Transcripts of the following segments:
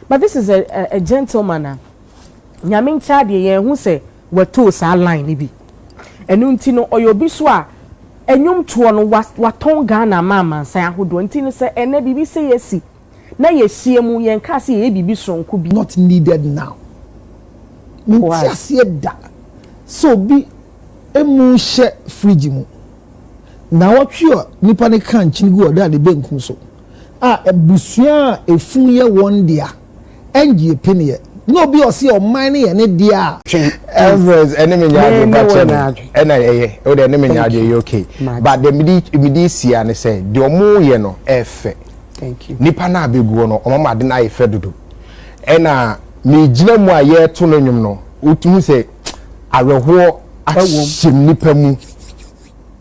But this is a gentleman. Nyamin chade ye who say we to sa line ni bi. Enu nti no oyobi so a enyum to no waton Ghana mama san ahodo nti no say ene bibi say yesi. Na yehie mu yen ka say ye bibi sonko bi not needed now. Why? So be emu she fridge mu. Na watwe nipa ne kan chinigu oda de benku so. Ebusua efunye one dia. Engie penye. No be osi o mine ye ne dia. Everest enemy nyaade bache. Ena ye o de enemy nyaade you okay. But the midi sia ne say de omo ye no efe. Thank you. Nipa na abegu no omo ma de na efe dodo. Ena me gina mu aye to no nwum no. Utumu say aweho ahim nipa mu.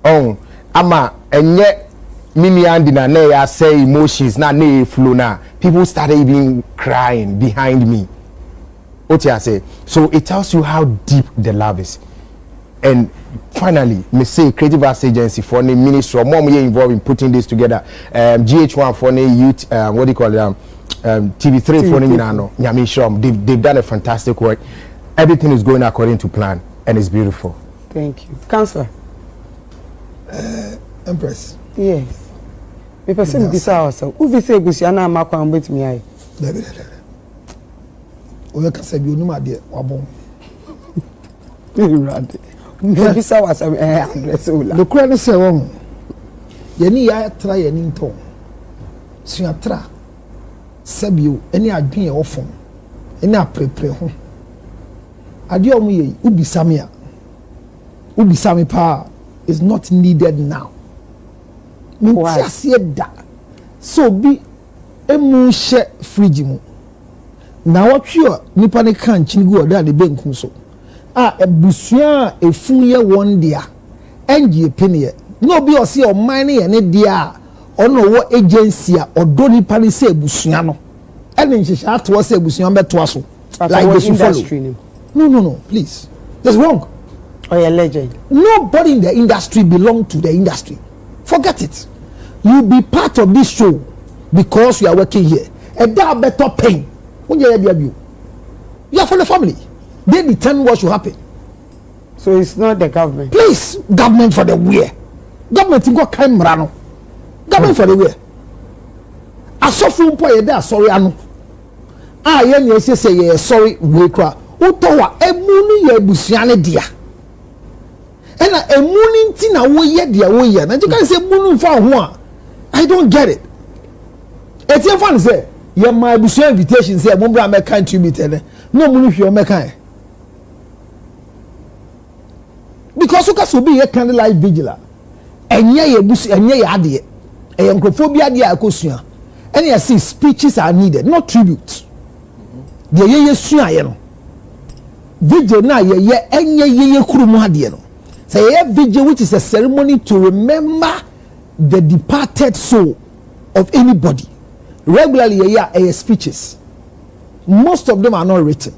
Oh, ama enye mimi andi na ya say emotions na flow na. People started even crying behind me. What I say. So it tells you how deep the love is. And finally, me say Creative Arts Agency for the ministry or more involved in putting this together. GH1 for the youth, what do you call it? TV3 for the Nyame Shom. They've done a fantastic work. Everything is going according to plan, and it's beautiful. Thank you, Counsellor. Empress. Yes. Me person bisa ourselves. Who say Gusiana makwa ambet mi ai? We can say you no ma de wabon. Rade. Bisa wasa address ola. The crane say won. Ye ni ya tra ye ni nton. Sua tra. Sabio eni adwen ye ofon. Eni aprepre ho. Ade omu ye ubisame a. Ubisame pa is not needed now. Why? So be emu she fridge mu. Na watwe nipa ne kan chinigu oda de benku so. Ebusua efunye one dia. Engie penye. No be osi o mine ye ne dia. Ono wo agency a odo nipa ne se ebusua no. Ene nhihya ato se ebusua beto so. Like this industry. No, please. That's wrong. Oh, you're legend. Nobody in the industry belong to the industry. Forget it. You be part of this show because you are working here. And that better pain. When you are for the family. They determine what should happen. So it's not the government. Please, government for the wear. Government in camera. Government for the wear. I saw from point there. Sorry, anu. Yen say sorry. We cry. Utowa emuni ye busiane dia. Ena emuni nti na wo ye dia wo ye. Na you can say munu fa ho. I don't get it. Etian fan say ye my busia invitation say mo bra make contribute no munu hwe make kan. Because you can be ye candlelight vigil. Enye ye busi enye ye ade. E enkrofobia ade akosua. Ene ye see speeches are needed, not tribute. De ye sua ye no. Vigil na ye enye ye kurumu ade no. Say ye vigil, which is a ceremony to remember the departed soul of anybody. Regularly ye speeches. Most of them are not written.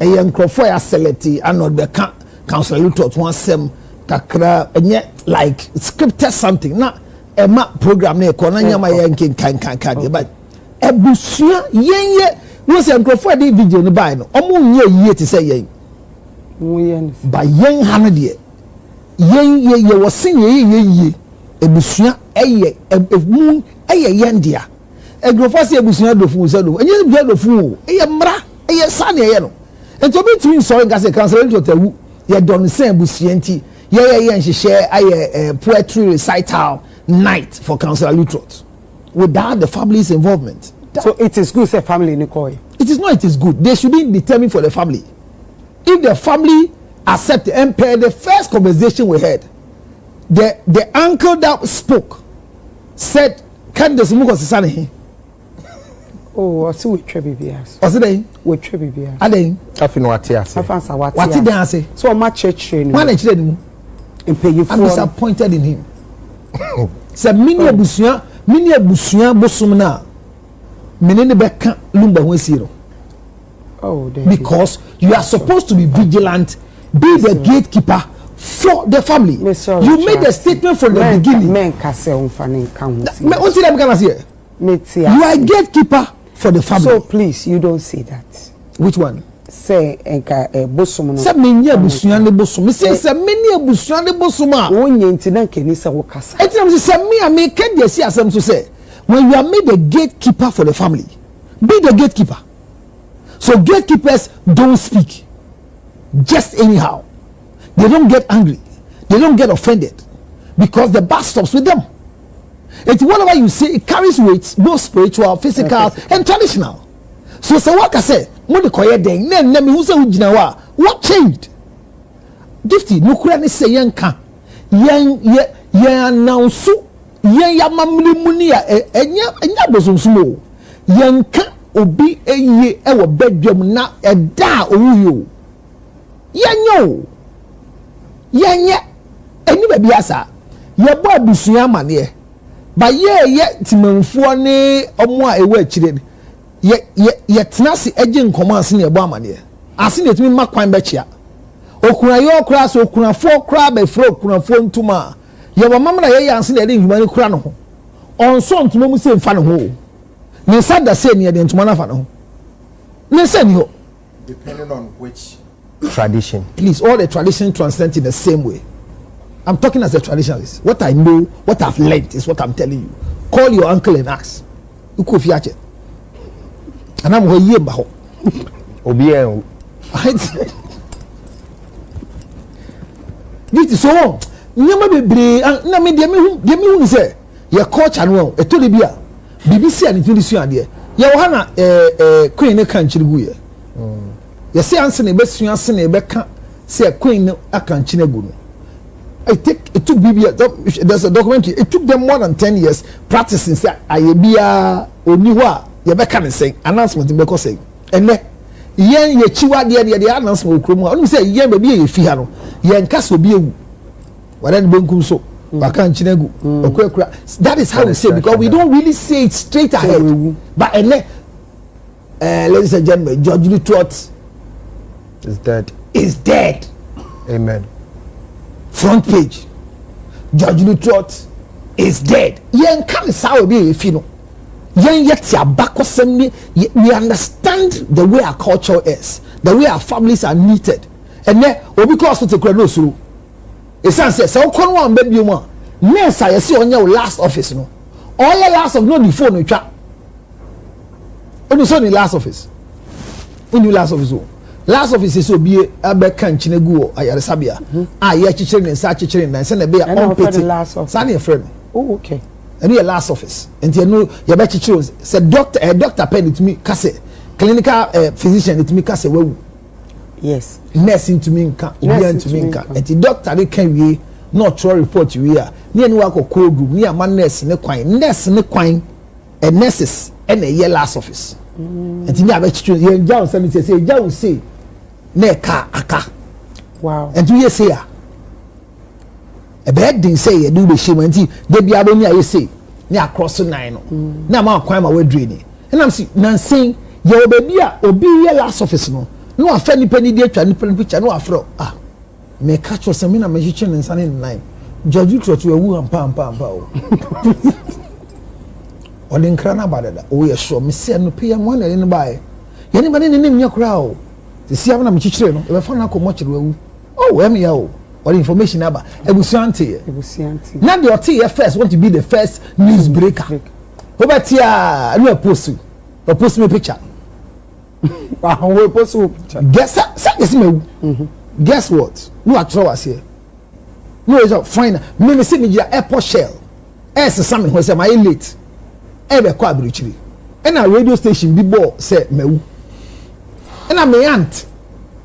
A young crofo selected and not the Counsellor Lutterodt wansem kakra enye like scripted something na ema program na ekona nyama yenkin kan but ebusua yenye no say crofo dey video no buy no omo nye yie te say yen ba yen ha no de yen ye wosin ye ebusua eye mu eye yen dia egrofo say ebusua dofu say do enye bia dofu eye mra eye sane eye no ento be twin so nga say Counsellor Lutterodt ye don say busienti ye nhihye aye poetry recital night for Counsellor Lutterodt without the family's involvement. So it is good say family in Nikoi. It is not, it is good. They should be determined for the family. If the family accept and pay the first conversation we had, the uncle that spoke said, "Can this move us?" Oh, I see with Trebibias. Was it then? With Trebibias. And then, What did they say? So much church training. One children, and pay you for. I'm disappointed in him. Say, mini busia bosumna. Menene beka lumba wesiro. Oh, because you are supposed to be vigilant, be the gatekeeper for the family. You made a statement from the beginning. You are a gatekeeper for the family. So please, you don't say that. Which one? Say enka bosom no. Say menya busuan de bosom. Me say many busuan de bosom a. Wonye ntina nkeni say wo kasa. Etinam say me a me can dey see asem to say when you are made the gatekeeper for the family, be the gatekeeper. So gatekeepers don't speak just anyhow. They don't get angry. They don't get offended because the bar stops with them. It's whatever you say, it carries weight, both spiritual, physical, and traditional. So what I say, what changed? Gifty, no kura ni say yan ka, yan announce, yan yamamli munia, enya bosom sumo, yan ka obi eye ewo bedroom na eda owuyo, yan yo, yan eni baby asa, ye boy busuya mane. But ye timanfo ne omo a ewe chire ye tenase agin command ne ebo amane ase ne timi makwan be chia okura ye okura so okura fo kura be fro okura fo ntuma ye bo mamna ye yanse ne de nhuma ne kura no ho onso ntuma mu se mfa ne ho ne sada se ne de ntuma na fa ne ho ne se ne ho depending on which tradition. Please, all the tradition transcend in the same way. I'm talking as a traditionalist. What I know, what I've learned is what I'm telling you. Call your uncle and ask. You could fiache. And I'm here baho. Obien. This is so. Nyama bebre. Na me demi hu say. Your culture no. E to de bia. BBC and it su ade. Ya wo hana queen ne kan chiri gu ye. Ya say anse ne besu anse ne be ka say queen ne akan chine gu no. It took BBS. There's a documentary. It took them more than 10 years practicing. Say, "Ayebia oniwa yebeka ne say announcement be ko say." Ene yen ye chiwa de announcement okromu. Onu say yen be ye fi ha no. Yen kasa obi ewu. Wada ne benkum so. Waka nchine gu. Okura. That is how we say because we don't really say it straight ahead. But ene ladies and gentlemen, George Lutterodt is dead. Is dead. Amen. Front page. George Lutterodt is dead. Yen kan saw be if you know. Yen yet ya bakosem we understand the way our culture is, the way our families are knitted. And then obi cause to kura no suru. E san say so kon wan baby mu. Nurse I see on your last office no. All your last of no the phone no twa. Onu so the last office. Onu last office. Last office is obi abeka nchinegu o ayaresabia ye chichire ne sa chichire na se na be on peti sa na friend. Oh okay. And your last office and you know you be chichire say doctor pen it me kase clinical physician it me kase we yes nurse to me nka obi to me nka and the doctor they can we not throw report we are ni eni wa kokoro group ni ama nurse ne kwan and nurses and a year last office and you be chichire you jaw say jaw say neka aka wow and you say a bad thing say you do the shame and they be aboni you say ni across 9 no na ma kwan ma we drain and I'm saying your baby obi ye last office no afa ni pani dey twa ni pani picture no afro me catch us me na me chiche nsa ni 9 George Lutterodt we wu ampa o odin krana badada o ye sure me say no pay am one ni buy ye ni bani ni nya kura o see am na me chichire no e be fa na ko mo chire wu oh em ya o or information aba ebusuante na the oti first want to be the first news breaker obatia no post me picture we post picture guess me guess what no atro was here no is fine me see me airport shell something who say my late e be kwa abirichiri and a radio station bi bo say mewu na me aunt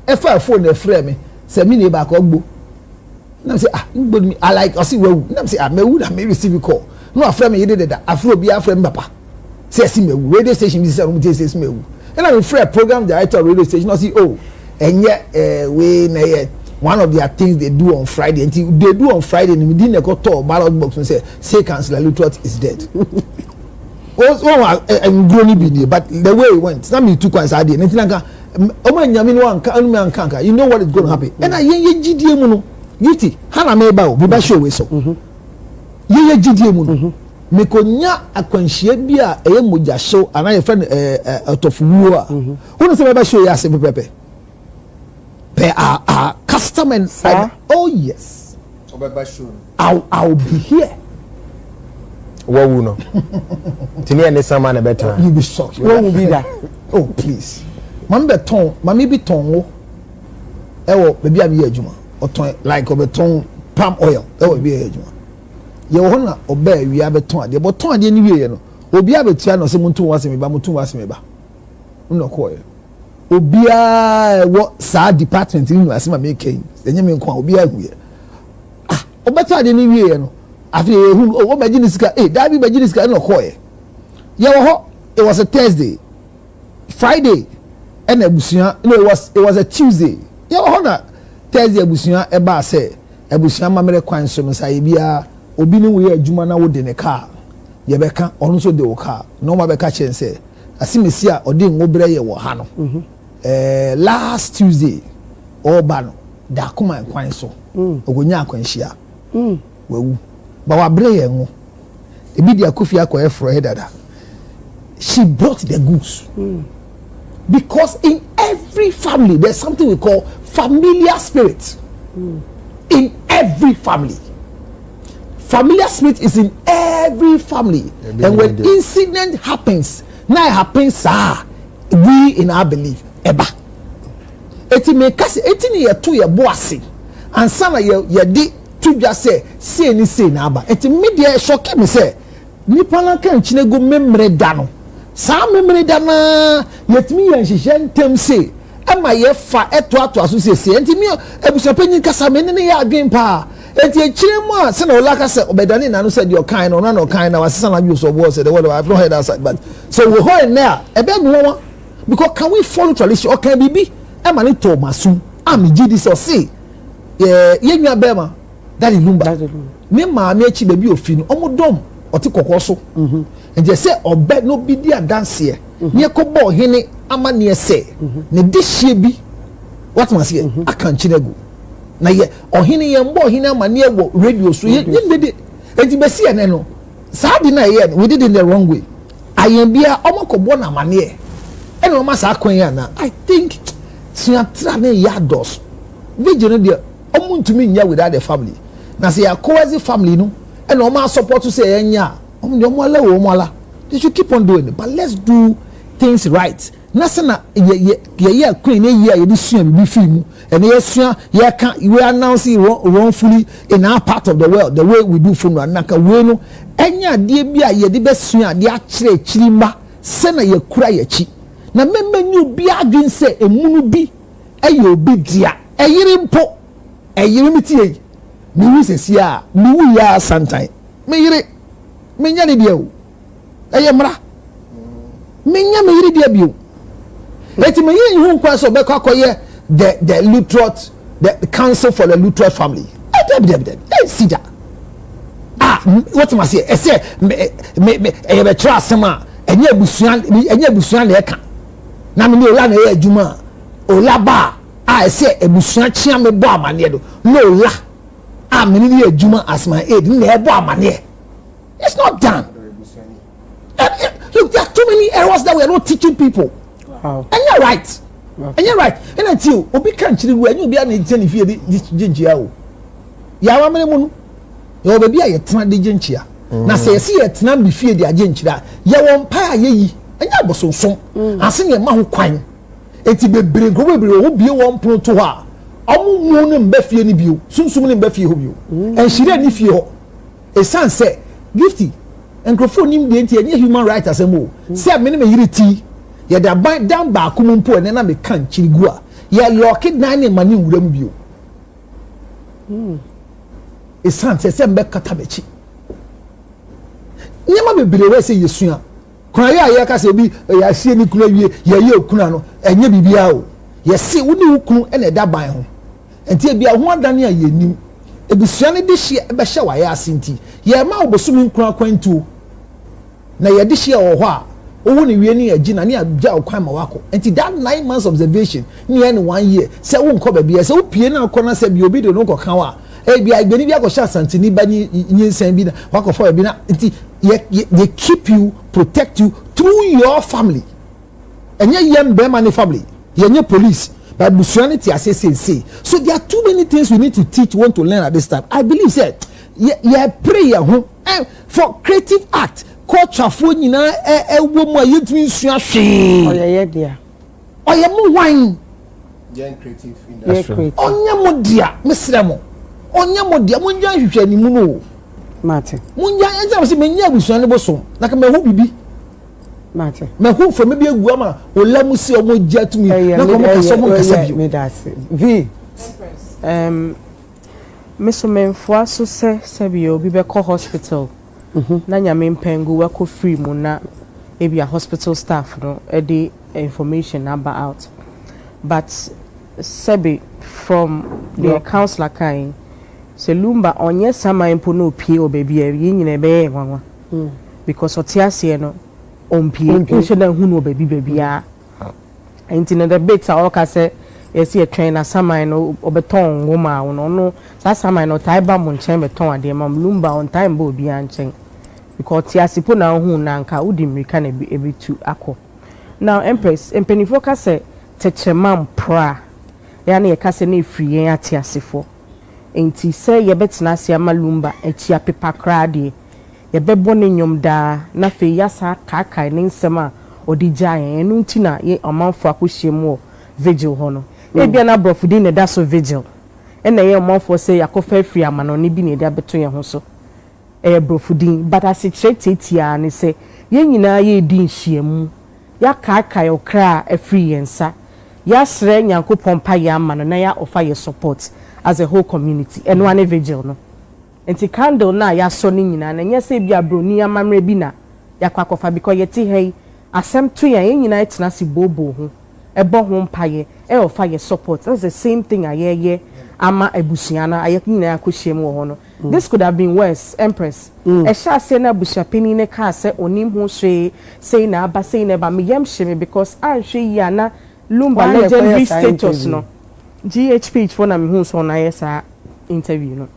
efa phone e frame me say me neighbor ko gbo na say ngbo me I like I see we na say mewu na me receive call no aframe me yede da afro bi aframe papa say see mewu radio station bi say no me say mewu and I frame program director radio station I see oh enye we na ye one of their things they do on Friday and they do on Friday and we didn't go to ballot box and say Counsellor Lutterodt is dead. And grown be but the way it went some you took answer dey nothing like you know what is going to happen and I ye gdie mu no yiti hana me ba o bi ba show we so ye gdie mu no mekonya akwanhia bi a eye moja show ana ye friend otofuwo a wonu se baba show ya se pepepe pe a customer oh yes obaba show I'll be here what we know tini ene sama na better you be shocked what will be that oh please mami beton mami bi ton wo ewo bebi abi adwuma oton like obeton palm oil ewo bi adwuma ye wo na oba wi abeton ade boton ade ni wie no obi abetua no se muntu wase me ba muntu wase me ba no ko ye obi a wo sa department ni wase ma make enye me nko obi a huye ah obeton ade ni wie no afi ehu o ba gini sika dabi ba gini sika no ko ye ye wo ho it was a Thursday Friday and abusuan no it was a Tuesday ye wo ho na Thursday abusuan e ba say abusuan mamere kwan so msa ye bia obi ni wo adwuma na wo de ne car ye beka onu so de wo car no ma beka chense asimesi a odi ngobre ye wo ha no last Tuesday oba no da kuma kwan so ogonya akwanhia wawu ba wa bre ye ngo ebi dia kofi akoye fro he dada she brought the goods because in every family there's something we call familiar spirit in every family. Familiar spirit is in every family. And when incident happens, now it happens, we in our belief, eba. Eti me kasi eti ni yetu ye boasi. And sana ye di tu just say ni say na aba. Eti media shock me say nipa na kan chinego memre dano. Sa memre dana yetimi ye nhihye ntem say ama ye fa eto ato aso say enti mi ebusapanyin kasa me ne ya adwen pa. Enti echire mu a se na olaka se obedani na no said your kind or no kind na wasesa na use of words the word I've not heard outside but so we hold there ebe no because can we follow tradition or can bibi e ma ni to masum am gidi so say ye nwa bema Daddy Lumba me ma me echi baby ofi no omodom oti kokko so enti se obe no bi dia dance ye ne ko bo hene ama ne se ne dihye bi what must say akan chinego na ye ohini ye mbo ohini amane ewo radio so ye ndede enti besi ene no saadi na ye we did in the wrong way ayembia omokobo na amane ene o ma sa akwan ya na I think siatra na ya dos Vigil de omuntumi nya without the family na say akowazi family no ene o ma support to say enya omo ala they should keep on doing it but let's do things right nasana ye queen ye ye sua bi film and ye sua ye can we announce wrongfully in our part of the world the way we do funeral naka we no enya de bia ye de besua de a kire chirimba se na ye kura ye chi na memmenyu bi adwen se emunu bi eye obi dia eyire mpo eyire mitie mi wi sesi a mi wi ya santan me yire me nya de dia o eye mra me nya me yire dia bio eti me yire hu kwa so be kwa koye the Lutterodt the council for the Lutterodt family sida what must say e say me e be tra asema enye abusuan le ka na me ola na e adwuma ola ba e say abusuan chia me bo amane do no ola me ni adwuma as my aid na e bo amane it's not done. Look, there are too many errors that we are not teaching people. Wow. And you're right. Okay. And you're right. And until obi can chiri we you be an intend fi di jinjia o. Ya wa mene mu no. Ya obi a ye tena di jinjia. Na se ye tena bi fi di aginchira. Ya won pa ye yi. Anya bosonson. Ase ne ma ho kwan. Eti bebre go bebre wo bie won pro to ha. Omu mu ne mba fie ni bio. Sunsum ne mba fie ho bio. En shire ni fie ho. E san se gifty enkrofo nim de enti enye human right asemo se me ne me yiri ti ye da ban down ba akumumpo ene na me kan chirigu a ye lock down ne mani wuram bio e san se mbe kata bechi nyama bebere we se yesua kwa ya ka se bi ya sie ni kula wie ye okuna no enye bibia o ye se wo ni ukunu ene da ban ho enti bia ho adane a ye nim ebusua ne de hye be hye wa ya asinti ye ma obosumi nkura kwantu na ye de hye wo ho a owo ne wie ne agi na ne agya okwan ma wako enti that 9 months observation ne ne 1 year se wo nko ba bia se wo pie na akọ na se bi obi de no ko kan wa bia igbeni bia ko sha santini ba ni nyinsan bi na wako fo bi na enti they keep you, protect you through your family. And young Bemani family, your police, but Busuanity, I say. So there are too many things we need to teach, want to learn at this time. I believe that prayer for creative act. Culture for you know, woman, you twin swashi. Oh, yeah, dear. Oh, yeah, more wine. Young creative industry. Onya modia, Mr. Onya modia, Munja, you shall know. Martin. Munja, and I was in many years, I never saw. Like a me be. Martin. Me who for maybe a woman, or Lamusi or Moja to me. Me that's V. Mr. Menfwa so say Sabio be call hospital. Na nyame mpengu we ko free mu na e bia hospital staff no e the information number out. But Sebi from the counselor kind say Lumba onye sama mpo no pie o baby e nyine be ye nwanwa. Because otiase no ompie o should na hu no baby a. Enti na the bits are all ka say esi a trainer sama no obeton woma no sa sama no taiba mo nchen beton ade mam Lumba on time bo bi anchen. Because tiasipo na hu na nka udi mirika na ebitu akọ. Now Empress empenifo ka se techemam pra ya na ye ka se na efiri yen atiasefo enti se ye betena ase ama Lumba echi apepa kra de ye bebo ne nyom da na fe yasa kaka ne nsem a odi gya yen enu nti na ye amanfo akohyem Vigil ho no e bia na brofudi ne da so Vigil na ye amanfo se yakofa afiri amano ne bi ne da beto ye ho so brofudin but as it treatia ne say ye nyina ye di nhyiamu ya kai okra afri yensa ya sre nyankopon pa ya ama no na ya offer your support as a whole community and one Vigil no enti candle na ya so ne nyina na nya say bia broni amamre bi na ya kwakofa because ye ti hey asem to ya nyina etina si bobo ho ebo ho mpaye e offer your support. That's the same thing aye ama ebusiana aye nyina akohyem wo ho no. This could have been worse, Empress. A sha say na bushapini ne ka say onim ho hwe say na aba say na ba me yam hwe because an hwe ya na Lumba legendary status no. GHP for na me hu so na yesa interview no.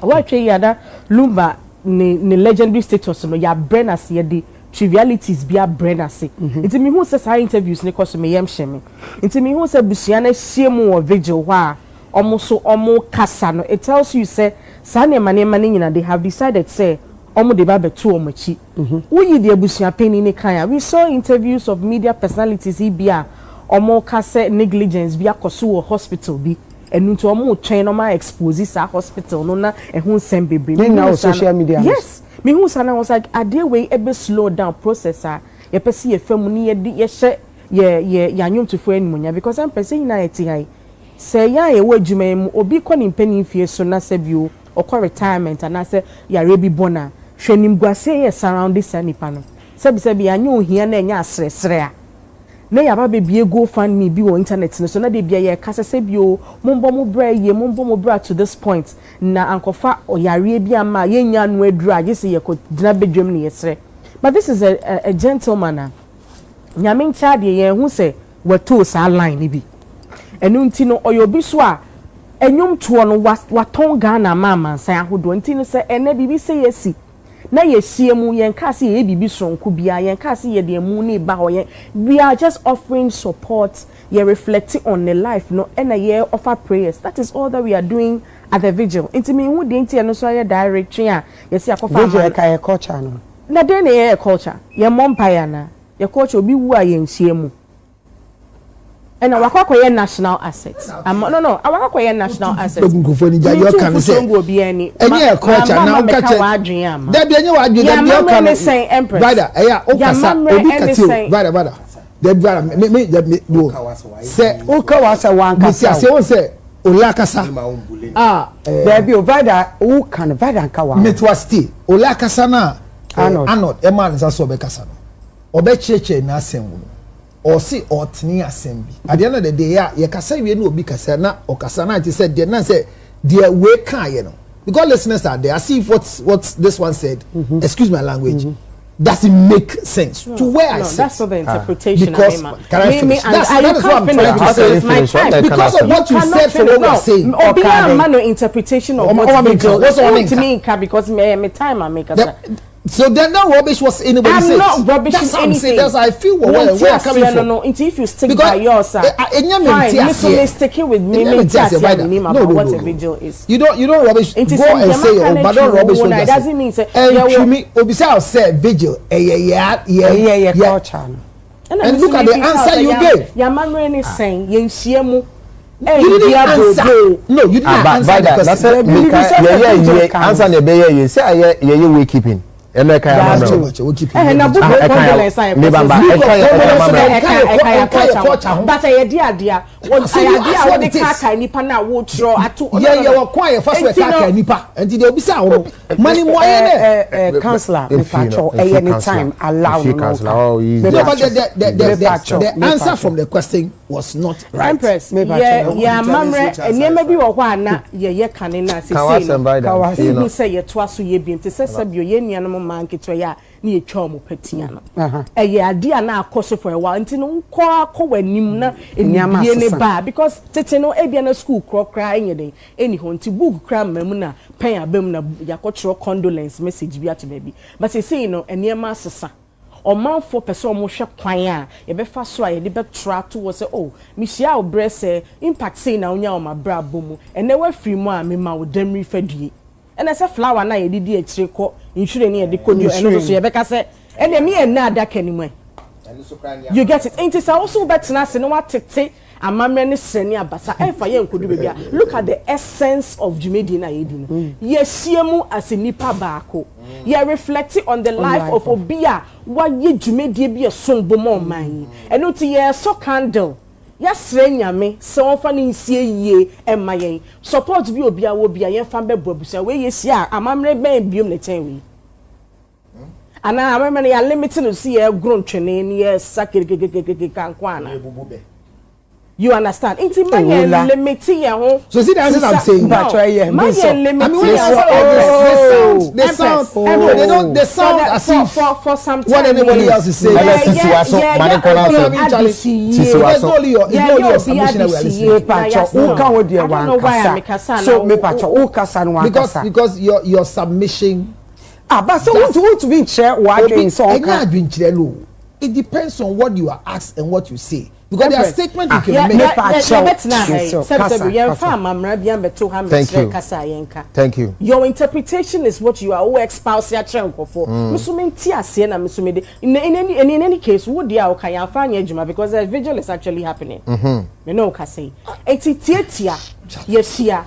Wa hwe ya da Lumba ne legendary status no ya brain as ye di trivialities bia brain as. Nti me hu say sa interviews ne cause me yam hwe me. Nti me hu say busiana hye mu Vigil wa omo kasa no. It tells you say Sane mane nyina they have decided say omo de ba beto omochi. Uyi de abusia peni ne kan. We saw interviews of media personalities bia omo ka say negligence bia koso wo hospital bi enu to omo twen no ma expose sa hospital no na ehun sem bebre na social media. Yes, me hu sana was like ade we ebe slow down processor ye pese ye fam ni ye hye ye anyum to fo animunya because am pese nyina eti hai say ya ye wadwuma mu obi kɔ ne mpani fie so na sabio okɔ retirement and say ya rebi bona hwenim guase ye surround this nipa no sabi anya ohia na enya asresre a na ya ba bebie go fund me bi on internet no so na de bia ye kasa sabio mombo mo bra to this point na ankofa oyare bi ama ye nya no aduru age se ye ko dina bedwam ne yesre. But this is a gentleman nyame ntia de ye hu se wato sa line ni bi enu nti no oyobi so a enyum to no waton Ghana mama san ahodo nti no se ene bibi se yesi na yehie mu yen ka se ye bibi sonko bia yen ka se ye de mu ne ba ho yen we are just offering support, ye reflecting on the life no and ye offer prayers. That is all that we are doing at the Vigil. Nti me hu de nti no so ye directory a yesi akofa Vigil ka culture no na de na ye culture ye mompire na ye culture obi wu a ye nhie mu. And our Wakwakwa national assets. No, our Wakwakwa national assets. You can say, any culture now catch it. There be any what you can say, Empress. Brother, brother. Say, Ukawasa one kasa. Say, Olakasa. There be Vida who can Vida Kawa. Metwasti, Olakasa na Arnold, Eman is also Bekasa. Obecheche na semu. Or see otni assembly. At the end of the day, you can say we know because na or kasana it said then say dear way can you know. Because listeners are there. I see what this one said. Excuse my language. Doesn't make sense to where I say. That's not the interpretation. Because can I finish? That is what I'm trying to say. Because of what you said for what we're saying. No interpretation of what Vigil. What's on to me because me time I make So then that rubbish was anybody I'm says. not rubbish That's anything. Saying. That's I feel where I'm coming from. No, until if you stick because by yours, fine. You're sticking with me. No, what a vigil is. You don't rubbish. Go and say it, but don't rubbish. It doesn't mean say. And me, obisa say vigil. Yeah. And look at the answer you gave. Your man is saying, "Yensiemu." You didn't answer. No, you didn't answer. That's it. Answer the baby. You say you wake keeping. Emeka ya na book condolence I but I dia what I the kaka nipa na wo tro ato yeah we kwai first we kaka nipa enti dey obisa wo money mo ye counselor if any time allow no but the answer from the question was not right. Empress yeah mamre enema bi wo kwa na ye kane na say say say ye to aso ye bi enti say sabio ye nuanom manketo ya na etwa mo patia no eye ade na akoso for a while enti no nkọ wanim na enibie ne ba because tete no ebia na school krokra enyeden eni ho enti book kra mamu na pen abam na yakotro condolence message bi ato baby but say no eniema asesa omanfo pese omo hwe kwan a ye be fa so a ye de be tra to wo say oh mihia obrese impact say na onya o mabra bomu ene wa free mu a me ma wo damri fadue ene se flower na ye didi a kire ko insure ne ye de kodu ene so ye be ka se ene me ye na adaka ni mu you get it ain't it also better se no wa tete amamre ne srani abasa efa ye nkodu bebia look at the essence of Jumedi na ye di no ye hiemu as a nipa baako ye reflect on the life of obia wa ye Jumedi bi esombo mo man eno ti ye so candle yasre nyame se wonfa ne nsie yie emma yen support bi obia wo bia yen fa bebo abusa we ye hia amamre ben biom ne chen we ana amamre ya limited no see ye grontwene ne ye sakirikekekeke kankwana you understand? Inti my limiti ya ho. So see the answer I'm saying. My limiti they sound as if for some time. What anybody else is saying. It's only your submission we are listening. Because your submission. But so what to be share what doing so it depends on what you are asked and what you say. Because there are statements you can make. Thank you. Your interpretation is what you are all espousing for. In any case, what they are okay, because the vigil is actually happening. You know, Kasi. Yes, yeah,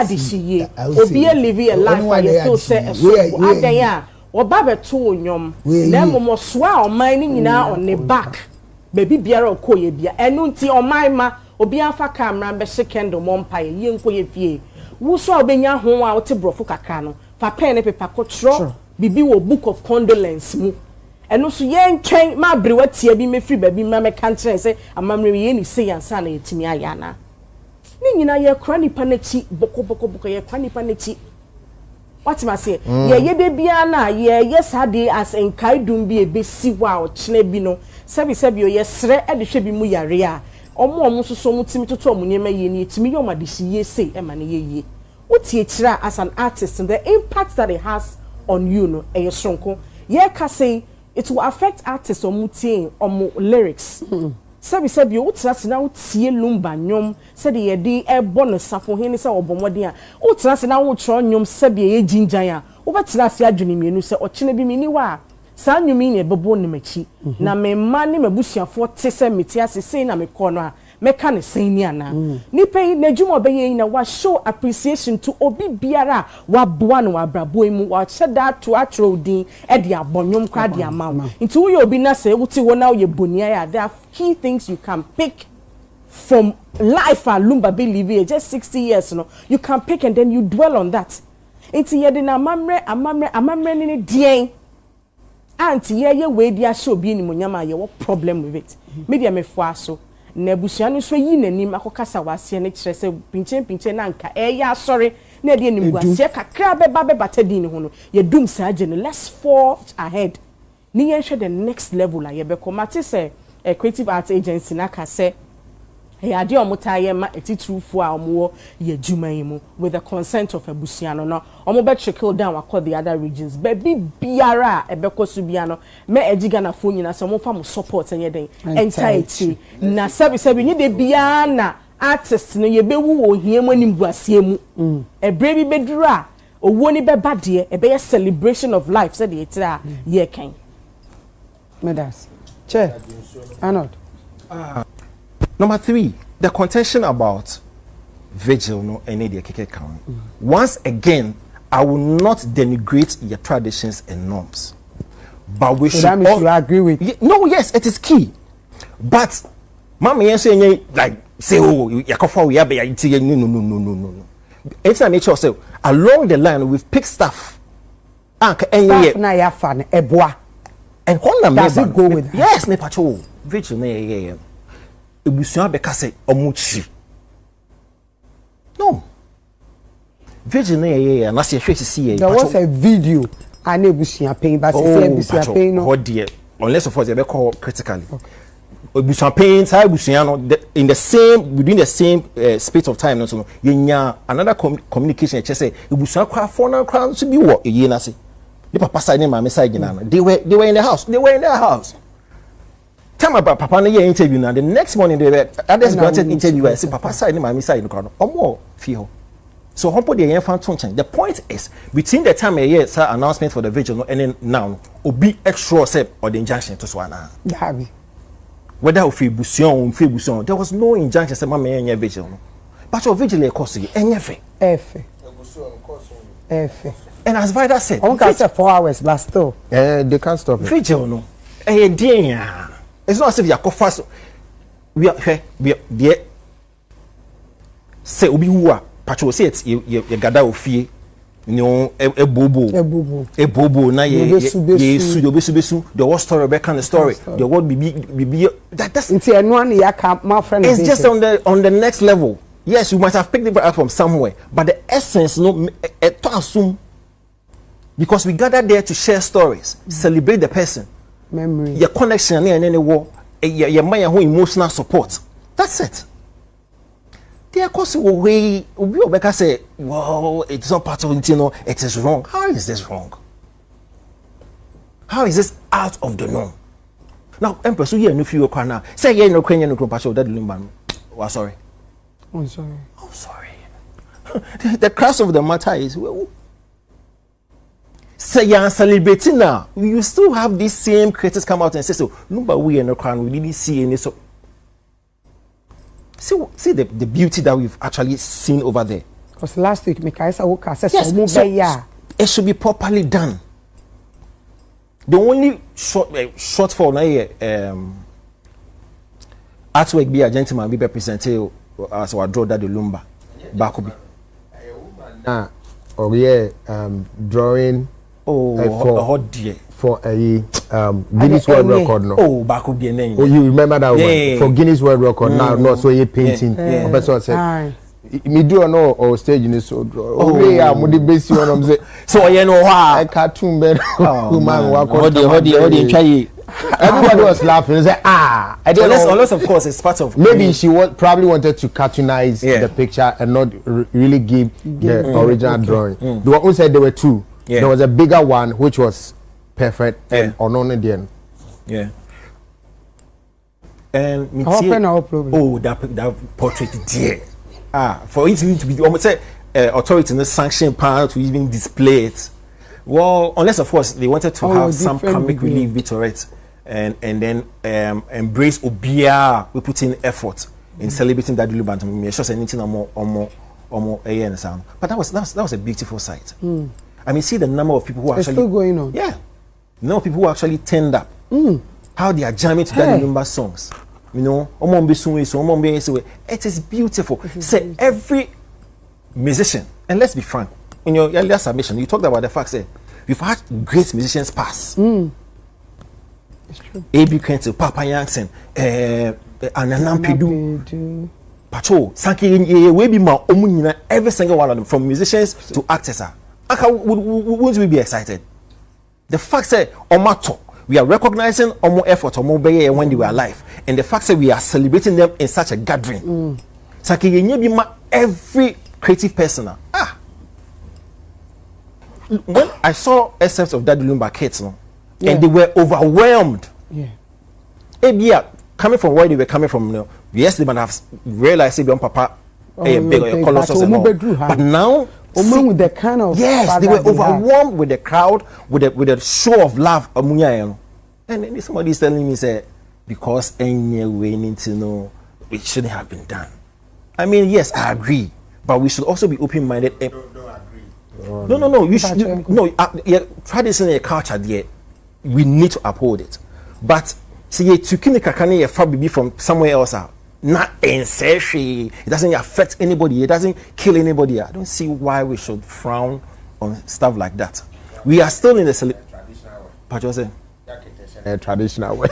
this year. Obia living a life I still say so. Or Baba to nyom. Then mo swa or mining now on the back. Baby biara okoye bia enu nti omaima obi afa camera be shekendo mompaye ye nkoye fie wo so obenya ho a wote brofo kakra no fa pen ne paper kotro bibi wo book of condolence mu enu so ye ntwen ma bre watia bi mefri baby ma me kantre se amamre ye ni se yansa na yetimi aya na ni nyina ye kra nipa na chi boko ye kra nipa na chi what ma say ye de bia na ye sade as enkaidum bi ebesi wa o chene bi no sebi yesre e de hwe bi mu yare a omo soso mu timi toto omo nyema ye ni timi yo ma de hye sei e ma ne ye wotie kira as an artist and the impact that it has on you no e yesronko ye ka say it will affect artists omo tie omo lyrics sebi wotra se na wotie Lumba nyom se de ye de e bo no safo hene se obomode a wotra se na wo tro nyom sebi ye ginjan a wo betra se adwene mienu se ochene bi mini wa sa nyumi ne bebo ne machi na me ma ne mabusuafo tese meti asese na me kɔ no a meka ne sen ni ana nipa yi na dwuma obeye na wa show appreciation to obi biara wa boa no abrabo mu wa cheda to atro din e de abonyom kra de amawo nti wo ye obi na se wuti wo na wo ye bonia ya there are key things you can pick from life at Lumba be live just 60 years no you can pick and then you dwell on that nti ye de na amamre ni dien anti ye we dia show bi ni monyama ye what problem with it media me fo aso na busua no so yi nanim akokasa wase ne kire se pinchen na nka ya sorry na de nim guase kakra be batadi ni ho no ye dum sa age no let's forge ahead ni ye hwe the next level la ye be komate se a creative art agency na ka se Hey, ade omotaye ma etitrufu a omo ye dwuma yi mu with the consent of abusia no omo be trickle down across the other regions baby biara ebekosu bia no me ejiga na fo nyina so omo fa mo support enye den entire na sabi ni de bia na artist no ye bewu wo hia mu animguasie mu ebre bi beduru a owo ni beba de e be celebration of life said the etira ye kan Medas Che Arnold. Number 3, the contention about Vigil no any the keke count. Once again, I will not denigrate your traditions and norms, but we should all you agree with. No, yes, it is key. But mama yes like say oh yakofa we be no. It's not make sure say along the line we've picked stuff. Stuff na ya fan eboa. And what does it go with? Yes, ne pacho Vigil na yeah. Ebusuan beka say omuchi. No. Vigil na yeah na se hwe see there was a video and ebusuan pain but say ebusuan pain no. What dear unless of course they be call critically. Ebusuan pain say ebusuan no in the same within the same space of time no so yenya another communication e say ebusuan kwa for na kwa so bi wo eye na se. The papa side and mama side na they were in the house. They were in their house. Time about papa na year interview now. The next morning they were others granted interview. I say papa side and mama side no crowd. More feel. So humble the young fan change. The point is between the time a year sir announcement for the Vigil and then now obi extra step or the injunction to swana. Yabi. Whether of busion, there was no injunction say mama yen Vigil. But your Vigil e cost you enyefe. Efe. And as Vida said, I can say 4 hours but still. They can't stop it. Vigil no. It's not as if you are fast. We are there. Say obi who patrol say it you gather ofie no e bobo na ye besu the whole story back on the story the word be that's it's my friend. It's just on the next level. Yes, you might have picked it up from somewhere, but the essence no to assume because we gather there to share stories, celebrate the person, memory, your connection and any war, your mind and emotional support. That's it. There course way we say, well, it's not part of it, you know, it is wrong. How is this wrong? How is this out of the norm? Now, Empress, you no feel now. Say you no Kenyan no pastor Daddy Lumba. Oh, sorry. I'm sorry. Oh, sorry. The crux of the matter is, well, say you're celebrating now. You still have these same critics come out and say, so, Lumba, we are no crown, we didn't see any so. See the beauty that we've actually seen over there. Because last week, Mikaisa Woka said, yes, it should be properly done. The only shortfall now, artwork be a gentleman be represented as our draw Daddy Lumba. Bakubi. Or yeah, drawing. Oh dear. For a Guinness World Record no. Oh, Bakubi name. Oh, you remember that one? For Guinness World Record now, not so you painting. Person said, me do no or stage in this so oh yeah, I'm the best one I'm say. So you know why? I cartoon bed. Everybody was laughing. They said, unless of course it's part of. Maybe she probably wanted to cartoonize the picture and not really give the original drawing. The one who said there were two. There was a bigger one which was perfect and unknown at the end. Yeah. And that portrait there. For it to be almost say authority no sanction power to even display it. Well, unless of course they wanted to have some comic relief bit or it, and then embrace Obia. We put in effort in celebrating Daddy Lumba and me sure anything or more and sound. But that was a beautiful sight. I mean, see the number of people who it's actually still going on. Yeah, the number of people who actually turned up. How they are jamming to Daddy Lumba songs. You know, it is beautiful. Say every musician, and let's be frank, in your earlier submission, you talked about the fact that we've had great musicians pass. It's true. A.B. Kentil, Papa Yankson, Asamoah-Baidoo, Pacho, Sanki, every single one of them, from musicians to actors. Wouldn't we be excited? The fact that Omato, we are recognizing Omo effort, Omo Beye when they were alive, and the fact that we are celebrating them in such a gathering. So every creative person. When I saw excerpts of Daddy Lumba kids, and they were overwhelmed. Coming from where they were coming from, yes, they might have realized they papa big or colossal and all. But now, with the kind of they were overwhelmed with the crowd, with the show of love. And then somebody is telling me, say, because any way need to know it shouldn't have been done. I mean, yes, I agree, but we should also be open-minded. Don't agree. No. You should traditional culture there. We need to uphold it, but see, to kinekakane far be from somewhere else. Not ancestry. It doesn't affect anybody. It doesn't kill anybody. I don't see why we should frown on stuff like that. We are still in the traditional way. Traditional way.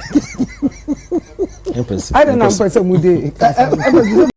I don't know.